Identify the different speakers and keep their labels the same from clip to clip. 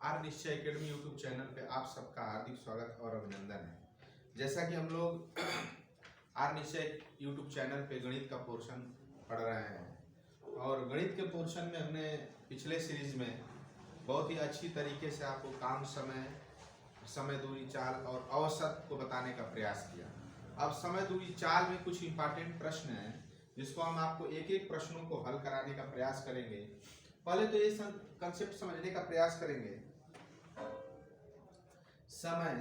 Speaker 1: Are निश्चय academy YouTube channel पे आप सबका हार्दिक स्वागत और अभिनंदन है। जैसा कि हम लोग आर निश्चय यूट्यूब चैनल पे गणित का पोर्शन पढ़ रहे हैं और गणित के पोर्शन में हमने पिछले सीरीज में बहुत ही अच्छी तरीके से आपको काम, समय दूरी, चाल और औसत को बताने का प्रयास किया। अब समय दूरी चाल में कुछ इंपॉर्टेंट प्रश्न हैं जिसको हम आपको एक एक प्रश्नों को हल कराने का प्रयास करेंगे। पहले तो ये कंसेप्ट समझने का प्रयास करेंगे, समय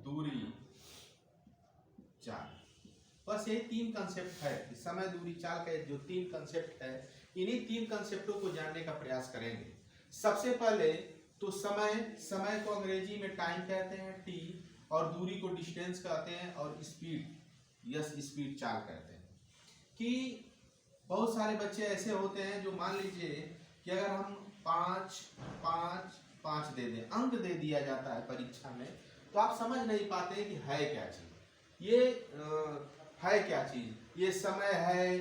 Speaker 1: दूरी चाल। बस ये तीन कंसेप्ट है कि समय दूरी चाल का जो तीन कंसेप्ट है, इन्हीं तीन कंसेप्टों को जानने का प्रयास करेंगे। सबसे पहले तो समय को अंग्रेजी में टाइम कहते हैं, टी, और दूरी को डिस्टेंस कहते हैं, और स्पीड चाल कहते हैं। कि बहुत सारे बच्चे ऐसे होते हैं जो मान लीजिए कि अगर हम 5 5 5 दे दें, अंक दे दिया जाता है परीक्षा में, तो आप समझ नहीं पाते कि है क्या चीज, ये है क्या चीज, ये समय है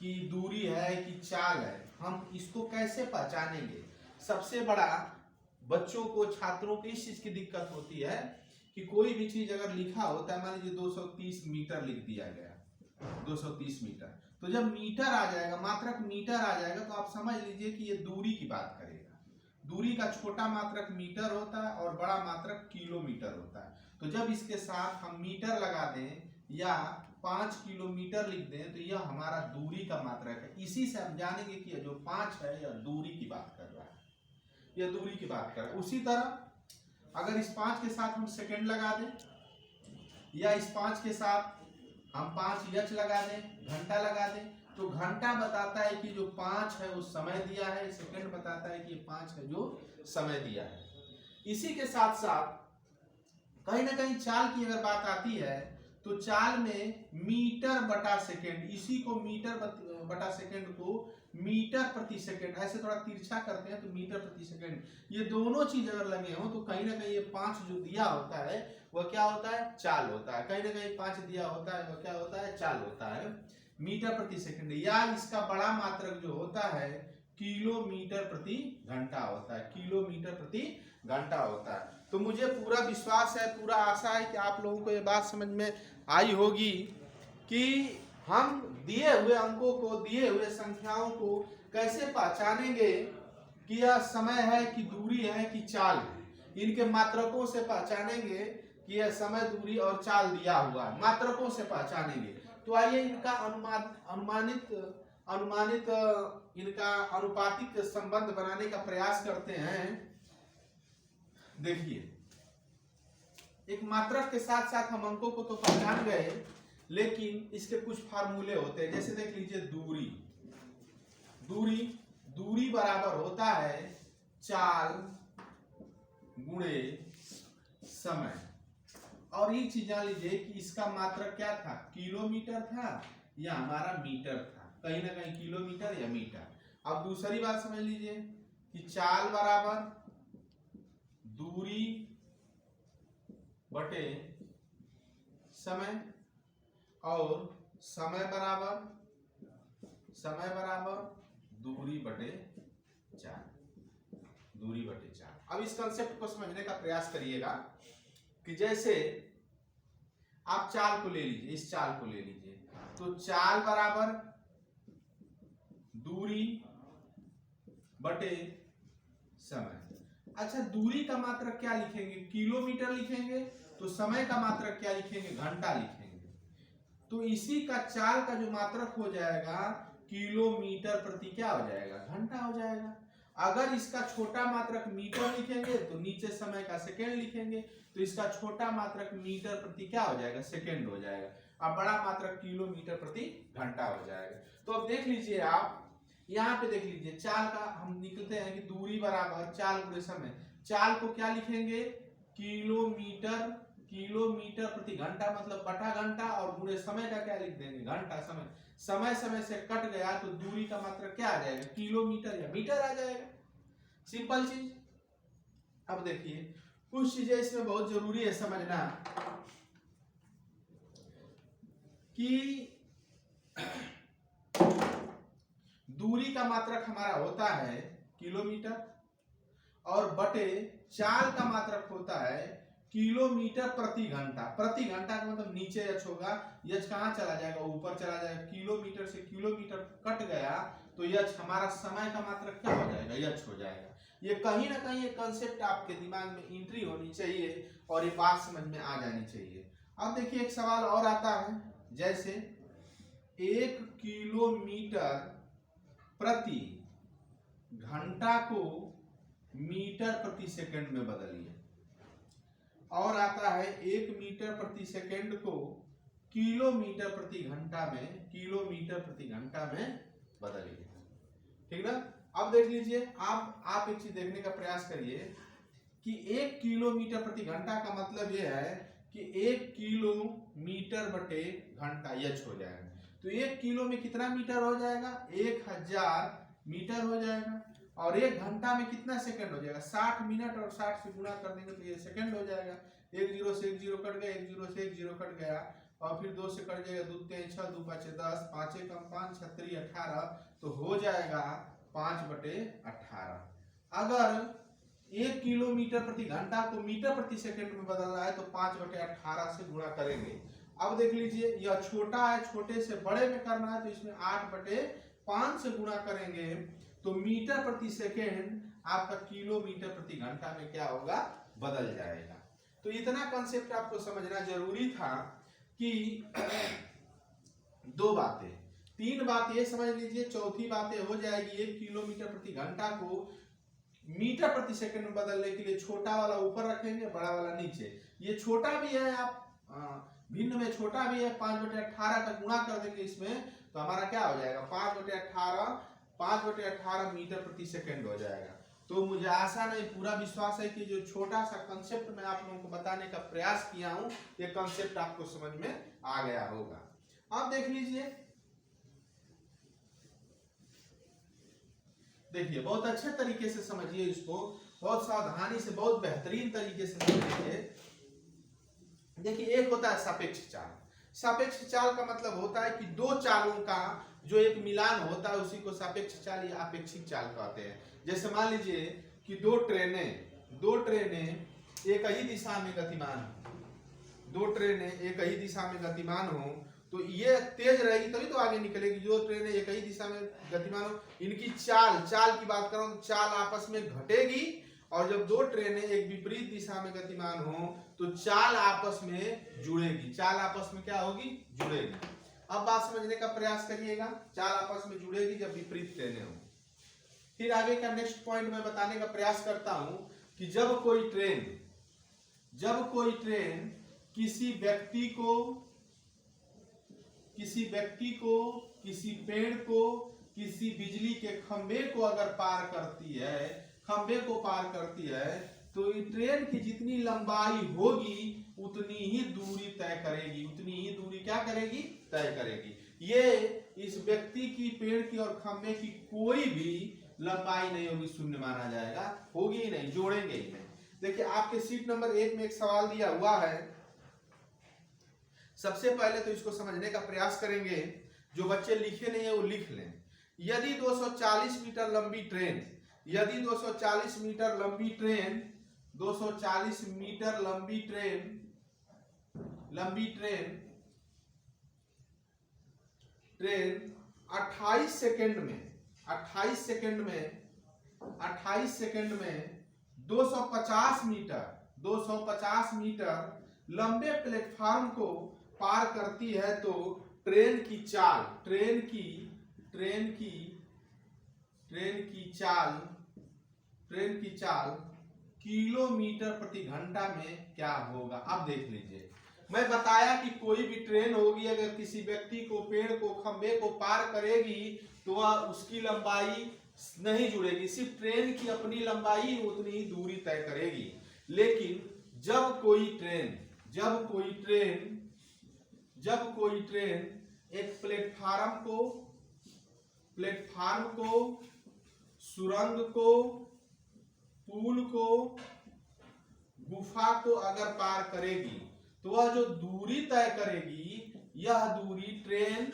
Speaker 1: कि दूरी है कि चाल है, हम इसको कैसे पहचानेंगे। सबसे बड़ा बच्चों को, छात्रों को इस चीज की दिक्कत होती है कि कोई भी चीज अगर लिखा होता है, मान लीजिए 230 मीटर लिख दिया गया, 230 मीटर, तो जब मीटर आ जाएगा, मात्रक मीटर आ जाएगा, तो आप समझ लीजिए कि ये दूरी की बात करेगा। दूरी का छोटा मात्रक मीटर होता है और बड़ा मात्रक किलोमीटर होता है। तो जब इसके साथ हम मीटर लगा दें या 5 किलोमीटर लिख दें, तो यह हमारा दूरी का मात्रक है। इसी से हम जानेंगे कि यह जो 5 है यह दूरी की बात कर रहा है, यह दूरी की बात कर रहा है। उसी तरह अगर इस 5 के साथ हम सेकंड लगा दें, या इस 5 के साथ हम 5 यच लगा दें, घंटा लगा दें, तो घंटा बताता है कि जो 5 है वो समय दिया है, सेकंड बताता है कि ये 5 है जो समय दिया है। इसी के साथ साथ कहीं ना कहीं चाल की अगर बात आती है, तो चाल में मीटर बटा सेकंड, इसी को मीटर बटा सेकंड को मीटर प्रति सेकंड, ऐसे थोड़ा तिरछा करते हैं तो मीटर प्रति सेकंड, ये दोनों चीज अगर लगे हो तो कहीं ना कहीं ये 5 जो दिया होता है वह क्या होता है, चाल होता है। कहीं ना कहीं 5 दिया होता है वह क्या होता है, चाल होता है, मीटर प्रति सेकंड। या इसका बड़ा मात्रक जो होता है किलोमीटर प्रति घंटा होता है, किलोमीटर प्रति घंटा होता है। तो मुझे पूरा विश्वास है, पूरा आशा है कि आप लोगों को ये बात समझ में आई होगी कि हम दिए हुए अंकों को, दिए हुए संख्याओं को कैसे पहचानेंगे कि यह समय है कि दूरी है कि चाल है। इनके मात्रकों से पहचानेंगे कि यह समय, दूरी और चाल दिया हुआ है, मात्रकों से पहचानेंगे। तो आइए इनका अनुमानित इनका अनुपातिक संबंध बनाने का प्रयास करते हैं। देखिए, एक मात्रक के साथ साथ हम अंकों को तो पहचान गए, लेकिन इसके कुछ फार्मूले होते हैं। जैसे देख लीजिए, दूरी बराबर होता है चाल गुणे समय। और ये चीज जान लीजिए कि इसका मात्रक क्या था, किलोमीटर था या हमारा मीटर था, कहीं ना कहीं किलोमीटर या मीटर। अब दूसरी बात समझ लीजिए कि चाल बराबर दूरी बटे समय, और समय बराबर दूरी बटे चाल। अब इस कंसेप्ट को समझने का प्रयास करिएगा कि जैसे आप चाल को ले लीजिए, इस चाल को ले लीजिए, तो चाल बराबर दूरी बटे समय। अच्छा, दूरी का मात्रक क्या लिखेंगे, किलोमीटर लिखेंगे, तो समय का मात्रक क्या लिखेंगे, घंटा लिखेंगे। तो इसी का चाल का जो मात्रक हो जाएगा किलोमीटर प्रति क्या हो जाएगा, घंटा हो जाएगा। अगर इसका छोटा मात्रक मीटर लिखेंगे तो नीचे समय का सेकंड लिखेंगे, तो इसका छोटा मात्रक मीटर प्रति क्या हो जाएगा, सेकंड हो जाएगा। अब बड़ा मात्रक किलोमीटर प्रति घंटा हो जाएगा। तो अब देख लीजिए, आप यहाँ पे देख लीजिए, चाल का हम निकलते हैं कि दूरी बराबर चाल गुणे समय। चाल को क्या लिखेंगे, किलोमीटर प्रति घंटा, मतलब बटा घंटा, और गुणे समय का क्या लिख देंगे, घंटा। समय से कट गया तो दूरी का मात्रक क्या आ जाएगा, किलोमीटर या मीटर आ जाएगा। सिंपल चीज। अब देखिए, कुछ चीजें इसमें बहुत जरूरी है समझना कि दूरी का मात्रक हमारा होता है किलोमीटर, और बटे चाल का मात्रक होता है किलोमीटर प्रति घंटा। प्रति घंटा का मतलब नीचे यच होगा, यच कहाँ चला जाएगा, ऊपर चला जाएगा। किलोमीटर से किलोमीटर कट गया तो यच हमारा समय का मात्रक क्या हो जाएगा, यच हो जाएगा। ये कहीं ना कहीं ये कंसेप्ट आपके दिमाग में एंट्री होनी चाहिए और ये बात समझ में आ जानी चाहिए। अब देखिए एक सवाल और आता है, जैसे 1 किलोमीटर प्रति घंटा को मीटर प्रति सेकंड में बदलिए, और आता है 1 मीटर प्रति सेकंड को किलोमीटर प्रति घंटा में, किलोमीटर प्रति घंटा में बदलिए। ठीक ना। अब देख लीजिए, आप एक चीज देखने का प्रयास करिए कि 1 किलोमीटर प्रति घंटा का मतलब यह है कि 1 किलोमीटर बटे घंटा यच हो जाएगा। तो 1 किलो में कितना मीटर हो जाएगा, 1000 मीटर हो जाएगा। और 1 घंटा में कितना सेकंड हो जाएगा, 60 मिनट, और 60 से गुणा कर देंगे तो ये सेकंड हो जाएगा। 1 0 से 1 0 कट गया, 1 0 से 1 0 कट गया, और फिर 2 से कट जाएगा, 2 3 6 2 5 10, 5 कम 5 6 3 18, तो हो जाएगा 5/18। अगर 1 किलोमीटर प्रति घंटा को मीटर प्रति सेकंड में बदलना है तो 5/18 से गुणा करेंगे। अब देख लीजिए, यह छोटा है, छोटे से बड़े में करना है तो इसमें 8/5 से गुणा करेंगे तो मीटर प्रति सेकंड आपका किलोमीटर प्रति घंटा में क्या होगा, बदल जाएगा। तो इतना कंसेप्ट आपको समझना जरूरी था कि 2 बातें, 3 बात ये समझ लीजिए, चौथी बातें हो जाएगी 1 किलोमीटर प्रति घंटा को मीटर प्रति सेकंड में बदलने के लिए छोटा वाला ऊपर रखेंगे, बड़ा वाला नीचे। ये छोटा भी है, आप भिन्न में छोटा भी है, 5/18 का गुणा कर देंगे इसमें तो हमारा क्या हो जाएगा, 5/18 मीटर प्रति सेकंड हो जाएगा। तो मुझे आशा नहीं, पूरा विश्वास है कि जो छोटा सा कंसेप्ट मैं आप लोगों को बताने का प्रयास किया हूं, ये कंसेप्ट आपको समझ में आ गया होगा। अब देख लीजिए, देखिए बहुत अच्छे तरीके से समझिए इसको, बहुत सावधानी से, बहुत बेहतरीन तरीके से समझिए। देखिए एक होता है सापेक्ष चाल। सापेक्ष चाल का मतलब होता है कि 2 चालों का जो एक मिलान होता है उसी को सापेक्ष चाल या अपेक्षिक चाल कहते हैं। जैसे मान लीजिए कि 2 ट्रेनें एक ही दिशा में गतिमान हो, 2 ट्रेनें एक ही दिशा में गतिमान हो तो ये तेज रहेगी तभी तो आगे निकलेगी। जो ट्रेनें एक ही दिशा में गतिमान हो, इनकी चाल की बात करूं तो चाल आपस में घटेगी, और जब 2 ट्रेनें एक विपरीत दिशा में गतिमान हो तो चाल आपस में जुड़ेगी। चाल आपस में क्या होगी, जुड़ेगी। अब बात समझने का प्रयास करिएगा, चाल आपस में जुड़ेगी जब विपरीत ट्रेनें हो। फिर आगे का नेक्स्ट पॉइंट मैं बताने का प्रयास करता हूं कि जब कोई ट्रेन किसी व्यक्ति किसी पेड़ को, किसी बिजली के खंबे को अगर पार करती है तो ट्रेन की जितनी लंबाई होगी उतनी ही दूरी तय करेगी, तय करेगी। ये इस व्यक्ति की, पेड़ की और खंबे की कोई भी लंबाई नहीं होगी, शून्य माना जाएगा, होगी ही नहीं, जोड़ेंगे ही नहीं। देखिए आपके सीट नंबर 1 में एक सवाल दिया हुआ है। सबसे पहले तो इसको समझने का प्रयास करेंगे, जो बच्चे लिखे नहीं है वो लिख लें। यदि 240 मीटर लंबी ट्रेन, 240 मीटर लंबी ट्रेन 28 सेकंड में 250 मीटर लंबे प्लेटफार्म को पार करती है तो ट्रेन की चाल किलोमीटर प्रति घंटा में क्या होगा। अब देख लीजिए, मैं बताया कि कोई भी ट्रेन होगी अगर किसी व्यक्ति को, पेड़ को, खंबे को पार करेगी तो वह उसकी लंबाई नहीं जुड़ेगी, सिर्फ ट्रेन की अपनी लंबाई उतनी ही दूरी तय करेगी। लेकिन जब कोई ट्रेन एक प्लेटफार्म को, सुरंग को, पुल को, गुफा को अगर पार करेगी तो वह जो दूरी तय करेगी, यह दूरी ट्रेन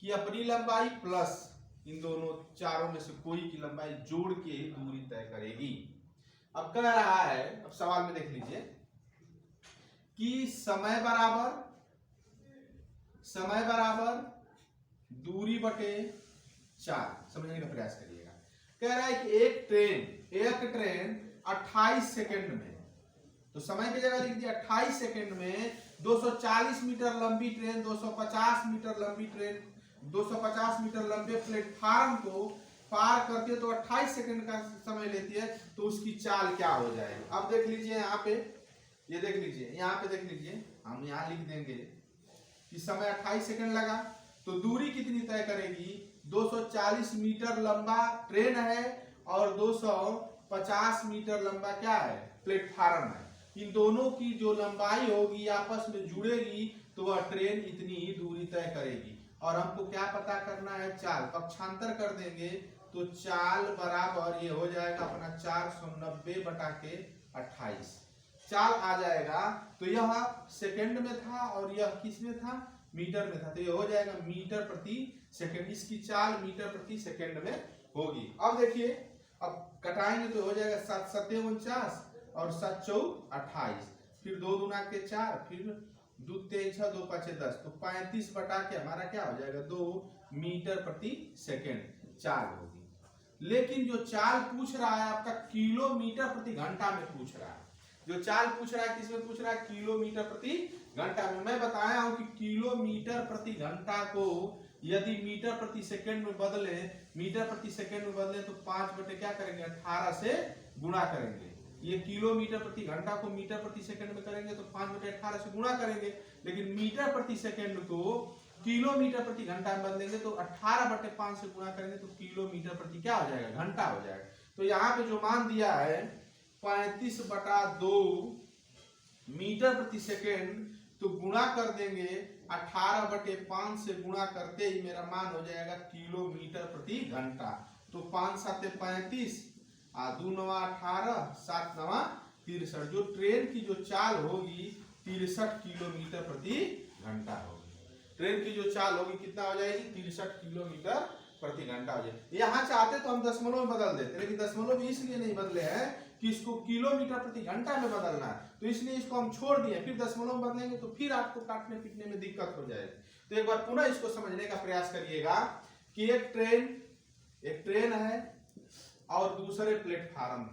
Speaker 1: की अपनी लंबाई प्लस इन दोनों चारों में से कोई की लंबाई जोड़ के ही दूरी तय करेगी। अब कह रहा है, अब सवाल में देख लीजिए कि समय बराबर दूरी बटे 4 समझने का प्रयास करिएगा। कह रहा है कि एक ट्रेन 28 सेकंड में, तो समय की जगह लिख दिया 28 सेकंड में 240 मीटर लंबी ट्रेन 250 मीटर लंबे प्लेटफार्म को पार करती है, तो 28 सेकंड का समय लेती है, तो उसकी चाल क्या हो जाएगी। अब देख लीजिए यहाँ पे, ये देख लीजिए यहाँ पे, देख लीजिए हम यहाँ लिख देंगे कि समय 28 सेकंड लगा, तो दूरी कितनी तय करेगी। 240 मीटर लंबा ट्रेन है और 250 मीटर लंबा क्या है, प्लेटफार्म है। इन दोनों की जो लंबाई होगी आपस में जुड़ेगी, तो वह ट्रेन इतनी ही दूरी तय करेगी। और हमको क्या पता करना है, चाल। पक्षांतर कर देंगे तो चाल बराबर ये हो जाएगा अपना 490 बटा के 28 चाल आ जाएगा। तो यह सेकंड में था और यह किस में था, मीटर में था, तो ये हो जाएगा मीटर प्रति सेकंड। इसकी चाल मीटर प्रति सेकंड में होगी। अब देखिए, अब कटाएंगे तो हो जाएगा 7 7 49 और 7 4 28, फिर 2 दूना के 4, फिर 2 3 6 2 5 10, तो 35 बटा के हमारा क्या हो जाएगा 2 मीटर प्रति सेकंड चाल होगी। लेकिन जो चाल पूछ रहा है आपका किलोमीटर प्रति घंटा में पूछ रहा है। जो चाल पूछ रहा है किसमें पूछ रहा है, किलोमीटर प्रति घंटा में। मैं बताया हूं कि किलोमीटर प्रति घंटा को यदि मीटर प्रति सेकंड में बदले, तो 5 बटे क्या करेंगे 18 से गुणा करेंगे। ये किलोमीटर प्रति घंटा को मीटर प्रति सेकंड में करेंगे तो 5 बटे 18 से गुणा करेंगे, लेकिन मीटर प्रति सेकंड को किलोमीटर प्रति घंटा में बदलेंगे तो 18 बटे 5 से गुणा करेंगे तो किलोमीटर प्रति क्या हो जाएगा, घंटा हो जाएगा। तो यहाँ पे जो मान दिया है 35 बटा 2 मीटर प्रति सेकंड, तो गुणा कर देंगे 18 बटे 5 से गुणा करते ही मेरा मान हो जाएगा किलोमीटर प्रति घंटा। तो 5 7 35, 2 9 18, 7 9 63। जो ट्रेन की जो चाल होगी 63 किलोमीटर प्रति घंटा होगी। ट्रेन की जो चाल होगी कितना हो जाएगी, 63 किलोमीटर प्रति घंटा हो जाएगी। यहाँ चाहते तो हम दशमलव में बदल देते, लेकिन दशमलव भी इसलिए नहीं बदले हैं कि इसको किलोमीटर प्रति घंटा में बदलना है, तो इसलिए इसको हम छोड़ दिए। फिर दशमलव में बदलेंगे तो फिर आपको काटने पीटने में दिक्कत हो जाएगी। तो एक बार पुनः इसको समझने का प्रयास करिएगा कि एक ट्रेन है और दूसरे प्लेटफार्म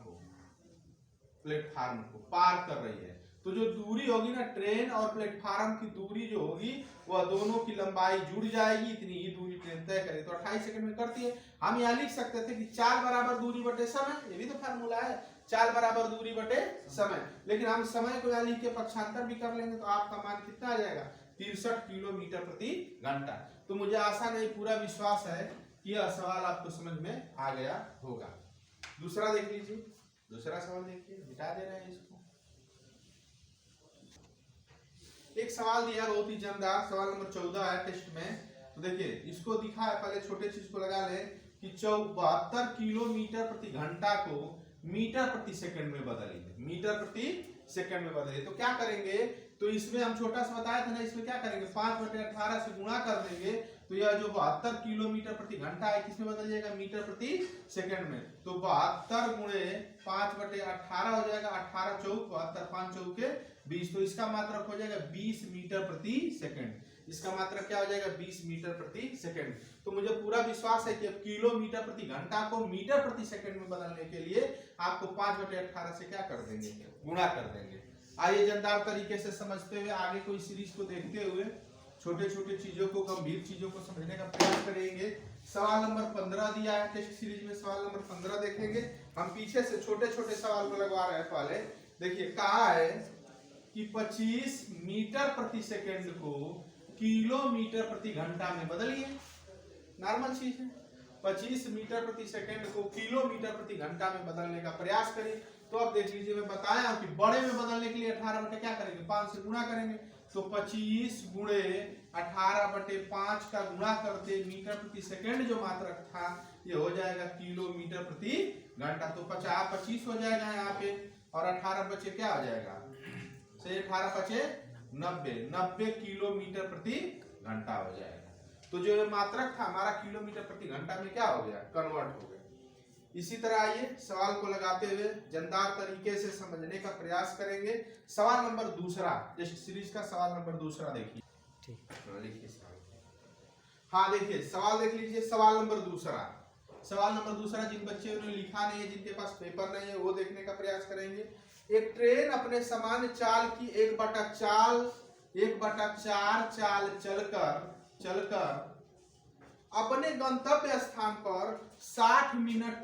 Speaker 1: को पार कर रही है, तो जो दूरी होगी ना ट्रेन और प्लेटफार्म की दूरी जो होगी वह दोनों की लंबाई जुड़ जाएगी, इतनी ही दूरी ट्रेन तय करे। तो 28 सेकंड में करती है। हम यहाँ लिख सकते थे कि चाल बराबर दूरी बटे समय, ये भी तो फार्मूला है, चाल बराबर दूरी बटे समय। लेकिन हम समय को यहाँ लिख के पक्षांतर भी कर लेंगे तो आपका मान कितना आ जाएगा, 63 किलोमीटर प्रति घंटा। तो मुझे आशा नहीं, पूरा विश्वास है कि यह सवाल आपको समझ में आ गया होगा। दूसरा देख लीजिए, दूसरा सवाल देखिए, मिटा दे रहे हैं इसको। एक सवाल दिया बहुत ही जानदार, सवाल नंबर 14 है टेस्ट में। तो देखिए इसको दिखा है, पहले छोटे चीज को लगा ले कि 72 किलोमीटर प्रति घंटा को मीटर प्रति सेकंड में बदलेंगे, मीटर प्रति सेकंड में बदलेंगे। तो क्या करेंगे, तो इसमें हम छोटा सा बताया था ना, इसमें क्या करेंगे 5 बटे 18 से गुणा कर देंगे, तो यह जो 72 किलोमीटर प्रति घंटा है किसमें बदल जाएगा, मीटर प्रति सेकंड में। तो 72 गुणे 5 बटे 18 हो जाएगा, 18 चौक 72, 5 चौक के 20, तो इसका मात्रक हो जाएगा 20 मीटर प्रति सेकंड। इसका मात्रक क्या हो जाएगा, 20 मीटर प्रति सेकंड। तो मुझे पूरा विश्वास है कि अब किलोमीटर प्रति घंटा को मीटर प्रति सेकंड में बदलने के लिए आपको 5 बटे 18 से क्या कर देंगे, गुणा कर देंगे। आइए जानदार तरीके से समझते हुए आगे कोई सीरीज को देखते हुए छोटे छोटे चीजों को, गंभीर चीजों को समझने का प्रयास करेंगे। सवाल नंबर 15 दिया है टेस्ट सीरीज में, सवाल नंबर 15 देखेंगे। हम पीछे से छोटे छोटे सवाल को लगवा रहे हैं। पहले देखिए कहा है कि 25 मीटर प्रति सेकंड को किलोमीटर प्रति घंटा में बदलिए। नॉर्मल चीज है, 25 मीटर प्रति सेकंड को किलोमीटर प्रति घंटा में बदलने का प्रयास करें। तो अब देख लीजिए, मैं बताया कि बड़े में बदलने के लिए 18 बटे क्या करेंगे, 5 से गुणा करेंगे। तो 25 गुणे 18 बटे 5 का गुणा करते मीटर प्रति सेकंड जो मात्रक था ये हो जाएगा किलोमीटर प्रति घंटा। तो 25 हो जाएगा यहाँ पे, और 18 बचे क्या हो जाएगा, से 18 बचे 90 किलोमीटर प्रति घंटा हो जाएगा। तो जो ये मात्रक था हमारा किलोमीटर प्रति घंटा में क्या हो गया, कन्वर्ट हो गया। इसी तरह आइए सवाल को लगाते हुए जानदार तरीके से समझने का प्रयास करेंगे। सवाल नंबर दूसरा, टेस्ट सीरीज का सवाल नंबर दूसरा देखिए। लिखिए सवाल। हाँ देखिए सवाल देख लीजिए, सवाल नंबर दूसरा। सवाल नंबर दूसरा जिन बच्चों ने लिखा नहीं है, जिनके पास पेपर नहीं है, वो देखने का प्रयास करेंगे। एक ट्रेन अपने सामान्य चाल की 1/4 चाल चलकर अपने गंतव्य स्थान पर 60 मिनट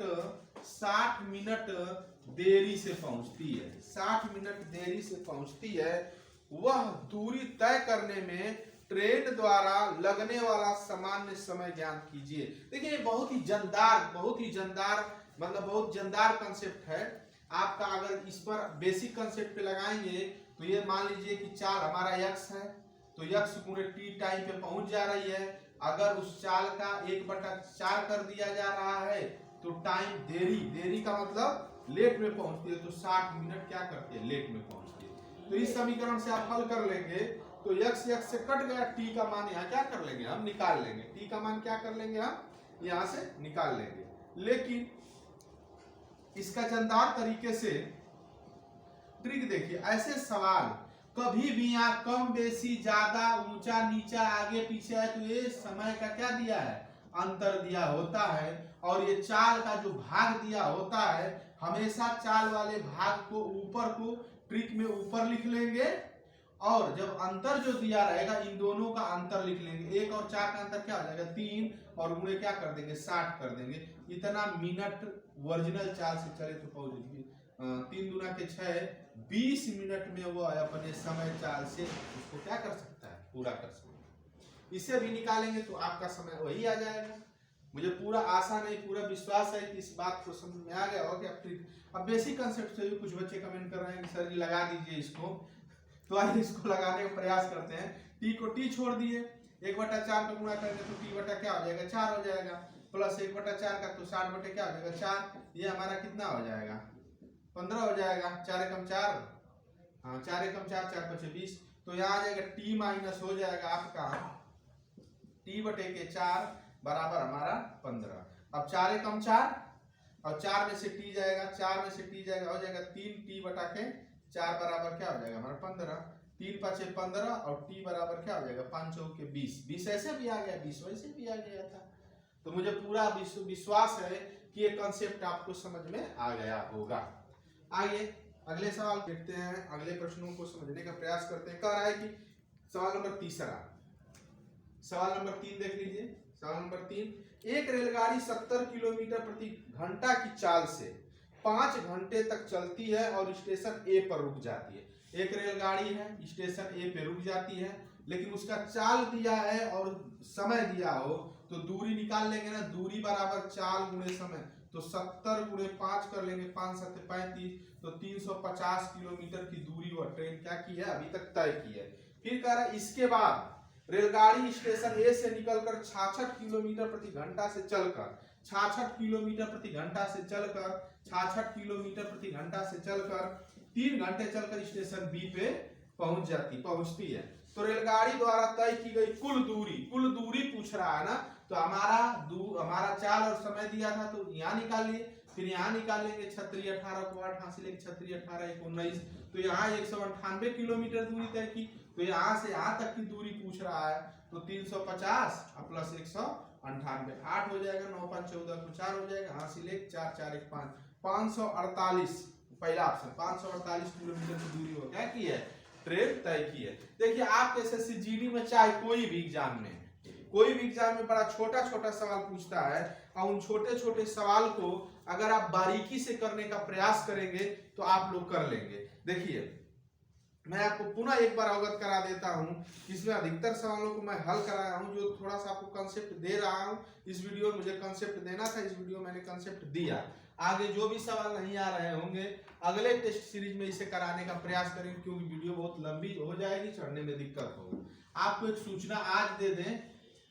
Speaker 1: देरी से पहुंचती है। 60 मिनट देरी से पहुंचती है। वह दूरी तय करने में ट्रेन द्वारा लगने वाला सामान्य समय ज्ञात कीजिए। देखिए बहुत ही जानदार मतलब बहुत जानदार कंसेप्ट है आपका। अगर इस पर बेसिक कंसेप्ट पे लगाएंगे तो ये मान लीजिए कि चाल हमारा यक्स है, तो यक्स पूरे टी टाइम पे पहुंच जा रही है। अगर उस चाल का 1/4 कर दिया जा रहा है तो टाइम देरी का मतलब लेट में पहुंचती है, तो 60 मिनट क्या करती है, लेट में पहुंचती है। तो इस समीकरण से आप हल कर लेंगे तो यक्स से कट गया, टी का मान यहाँ क्या कर लेंगे, हम निकाल लेंगे। टी का मान क्या कर लेंगे, हम यहाँ से निकाल लेंगे। लेकिन इसका जानदार तरीके से ट्रिक देखिए। ऐसे सवाल कभी भी यहाँ कम बेसी ज्यादा ऊंचा नीचा आगे पीछे है तो ये समय का क्या दिया है, अंतर दिया होता है। और ये चाल का जो भाग दिया होता है, हमेशा चाल वाले भाग को ऊपर को ट्रिक में ऊपर लिख लेंगे, और जब अंतर जो दिया रहेगा इन दोनों का अंतर लिख लेंगे। 1 और 4 का अंतर क्या हो जाएगा, 3, और गुणे क्या कर देंगे, 60 कर देंगे। इतना मिनट ओरिजिनल चाल से चले तो पहुंच जाएगी। 3 दूना के 6, 20 मिनट में वो अपने समय चाल से उसको क्या कर सकता है, पूरा कर सकता है। इसे भी निकालेंगे तो आपका समय वही आ जाएगा। मुझे पूरा आशा नहीं, पूरा विश्वास है कि इस बात को समझ में आ गया होगा कि अब बेसिक कंसेप्ट से भी कुछ बच्चे कमेंट कर रहे हैं कि सर जी लगा दीजिए इसको, तो आइए इसको लगाने का प्रयास करते हैं। टी को टी छोड़ दिए, 1/4 पे गुणा करेंगे तो टी बटा क्या हो जाएगा, 4 हो जाएगा, प्लस 1/4 का तो 60 बटे क्या हो जाएगा, 4। ये हमारा कितना हो जाएगा, 15 हो जाएगा। 4 एकम 4, हाँ 4 एकम 4, 4 5 20। तो यहाँ आ जाएगा टी माइनस हो जाएगा आपका टी बटे के 4 बराबर हमारा 15। अब 4 एकम 4 और 4 में से टी जाएगा, 4 में से टी जाएगा, हो जाएगा 3 टी बटा के 4 बराबर क्या हो जाएगा हमारा 15। 3 5 15 और टी बराबर क्या हो जाएगा, 5 चौके 20। 20 ऐसे भी आ गया, 20 वैसे भी आ गया था। तो मुझे पूरा विश्वास है कि ये कंसेप्ट आपको समझ में आ गया होगा। आइए अगले सवाल देखते हैं, अगले प्रश्नों को समझने का प्रयास करते हैं। कह रहा है कि सवाल नंबर तीसरा, सवाल नंबर 3 देख लीजिए। सवाल नंबर 3, एक रेलगाड़ी 70 किलोमीटर प्रति घंटा की चाल से 5 घंटे तक चलती है और स्टेशन ए पर रुक जाती है। एक रेलगाड़ी है, स्टेशन ए पे रुक जाती है, लेकिन उसका चाल दिया है और समय दिया हो तो दूरी निकाल लेंगे ना। दूरी बराबर चाल गुणे समय, तो 70 गुणे 5 कर लेंगे, 5 7 35, तो 350 किलोमीटर की दूरी वह ट्रेन क्या की है, अभी तक तय की है। फिर कह रहा है इसके बाद रेलगाड़ी स्टेशन ए से निकलकर 66 किलोमीटर प्रति घंटा से चलकर 66 किलोमीटर प्रति घंटा से चलकर 66 किलोमीटर प्रति घंटा से चलकर 3 घंटे चलकर स्टेशन बी पे पहुंचती है। तो रेलगाड़ी द्वारा तय की गई कुल दूरी पूछ रहा है ना। तो हमारा चाल और समय दिया था तो यहाँ निकालिए, फिर यहाँ निकालेंगे 36 18 को 8 हासिल 36 18 19, तो यहाँ 198 किलोमीटर दूरी तय की। तो यहाँ से यहाँ तक की दूरी पूछ रहा है, तो 350 प्लस 198, 8 हो जाएगा, 9 5 14 को 4 हो जाएगा, हासिल 1 4 4 1 5, 548 पहला ऑप्शन 548 किलोमीटर की दूरी हो क्या की है, ट्रेन तय की है। देखिए आप एसएससी जीडी में चाहे कोई भी एग्जाम में बड़ा छोटा सवाल पूछता है, और उन छोटे सवाल को अगर आप बारीकी से करने का प्रयास करेंगे तो आप लोग कर लेंगे। देखिए मैं आपको पुनः एक बार अवगत करा देता हूं, इसमें अधिकतर सवालों को मैं हल कराया हूं, जो थोड़ा सा आपको कंसेप्ट दे रहा हूं। इस वीडियो में मुझे कंसेप्ट देना था, इस वीडियो मैंने कंसेप्ट दिया। आगे जो भी सवाल नहीं आ रहे होंगे अगले टेस्ट सीरीज में इसे कराने का प्रयास करेंगे, क्योंकि वीडियो बहुत लंबी हो जाएगी, चढ़ने में दिक्कत होगी। आपको एक सूचना आज दे दें,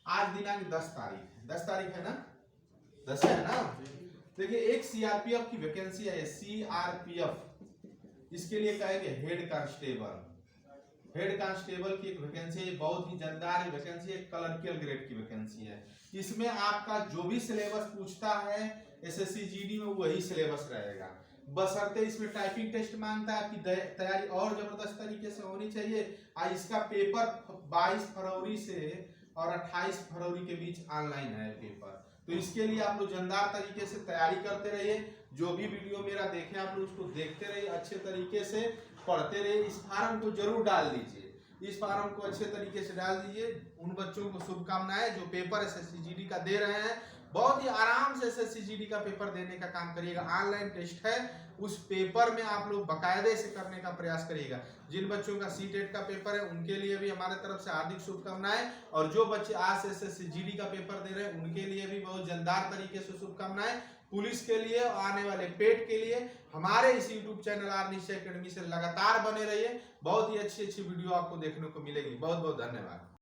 Speaker 1: आज दिनांक 10 तारीख है ना, 10 है ना। देखिए एक सीआरपीएफ की वैकेंसी है, सीआरपीएफ, इसके लिए कहेंगे हेड कांस्टेबल, हेड कांस्टेबल की एक वैकेंसी है, बहुत ही जानदार वैकेंसी है, क्लर्कियल ग्रेड की वैकेंसी है। इसमें आपका जो भी सिलेबस पूछता है एसएससी जीडी में वही सिलेबस रहेगा, बशर्ते इसमें टाइपिंग टेस्ट मांगता है, आपकी तैयारी और जबरदस्त तरीके से होनी चाहिए। इसका पेपर 22 फरवरी से और 28 फरवरी के बीच ऑनलाइन है पेपर, तो इसके लिए आप लोग जानदार तरीके से तैयारी करते रहिए। जो भी वीडियो मेरा देखें आप लोग उसको देखते रहिए, अच्छे तरीके से पढ़ते रहिए। इस फार्म को जरूर डाल दीजिए, इस फार्म को अच्छे तरीके से डाल दीजिए। उन बच्चों को शुभकामनाएं जो पेपर एसएससी जीडी का दे रहे हैं, बहुत ही आराम से एसएससी जीडी का पेपर देने का काम करिएगा। ऑनलाइन टेस्ट है, उस पेपर में आप लोग बाकायदे से करने का प्रयास करिएगा। जिन बच्चों का सीटेट का पेपर है उनके लिए भी हमारे तरफ से हार्दिक शुभकामनाएं, और जो बच्चे आज से एसएससी जीडी का पेपर दे रहे हैं उनके लिए भी बहुत जानदार तरीके से शुभकामनाएं। पुलिस के लिए और आने वाले पेट के लिए हमारे इस यूट्यूब चैनल आर निश्चय एकेडमी से लगातार बने रहिए। बहुत ही अच्छी अच्छी वीडियो आपको देखने को मिलेगी। बहुत बहुत धन्यवाद।